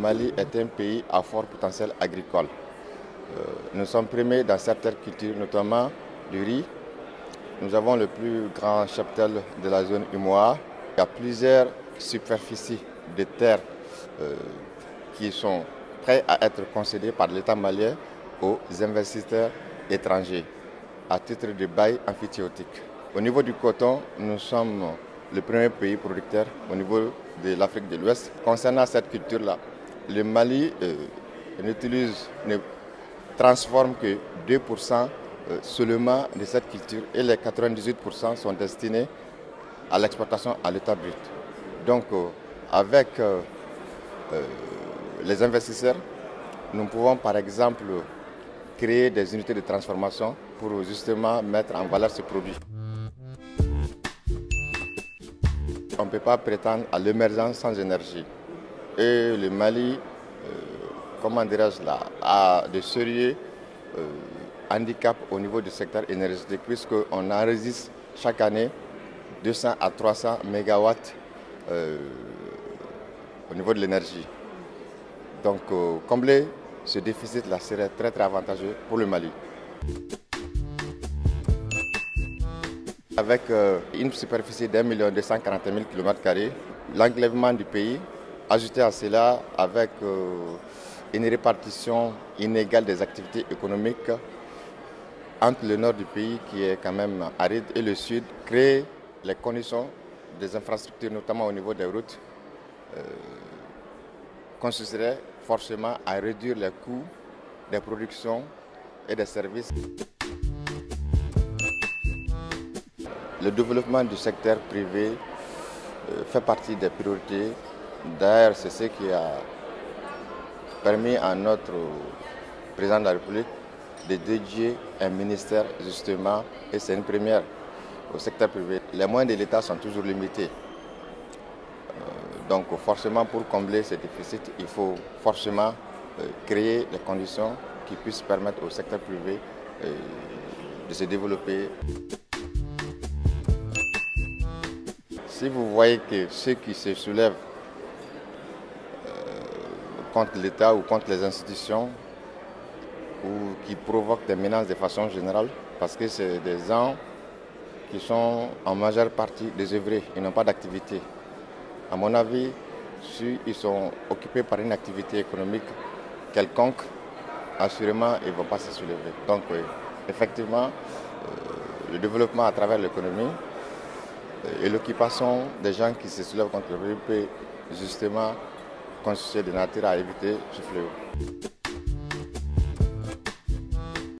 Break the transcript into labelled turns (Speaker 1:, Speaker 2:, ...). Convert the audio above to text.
Speaker 1: Mali est un pays à fort potentiel agricole. Nous sommes premiers dans certaines cultures, notamment du riz. Nous avons le plus grand cheptel de la zone UMOA. Il y a plusieurs superficies de terres qui sont prêtes à être concédées par l'État malien aux investisseurs étrangers à titre de bail emphytéotique. Au niveau du coton, nous sommes le premier pays producteur au niveau de l'Afrique de l'Ouest. Concernant cette culture-là, le Mali ne transforme que 2% seulement de cette culture et les 98% sont destinés à l'exportation à l'état brut. Donc avec les investisseurs, nous pouvons par exemple créer des unités de transformation pour justement mettre en valeur ces produits. On ne peut pas prétendre à l'émergence sans énergie. Et le Mali, comment dirais-je là, a de sérieux handicap au niveau du secteur énergétique puisqu'on enregistre chaque année 200 à 300 mégawatts au niveau de l'énergie. Donc combler ce déficit-là serait très avantageux pour le Mali. Avec une superficie d'1 240 000 km², l'englèvement du pays, ajouté à cela avec une répartition inégale des activités économiques entre le nord du pays qui est quand même aride et le sud, crée les conditions des infrastructures, notamment au niveau des routes, consisterait forcément à réduire les coûts des productions et des services. Le développement du secteur privé fait partie des priorités. D'ailleurs, c'est ce qui a permis à notre président de la République de dédier un ministère justement, et c'est une première au secteur privé. Les moyens de l'État sont toujours limités. Donc forcément, pour combler ces déficits, il faut forcément créer les conditions qui puissent permettre au secteur privé de se développer. Si vous voyez que ceux qui se soulèvent contre l'État ou contre les institutions ou qui provoquent des menaces de façon générale, parce que c'est des gens qui sont en majeure partie désœuvrés, ils n'ont pas d'activité. À mon avis, s'ils sont occupés par une activité économique quelconque, assurément, ils ne vont pas se soulever. Donc, effectivement, le développement à travers l'économie et l'occupation des gens qui se soulèvent contre le pays peut justement constituer de nature à éviter ce fléau.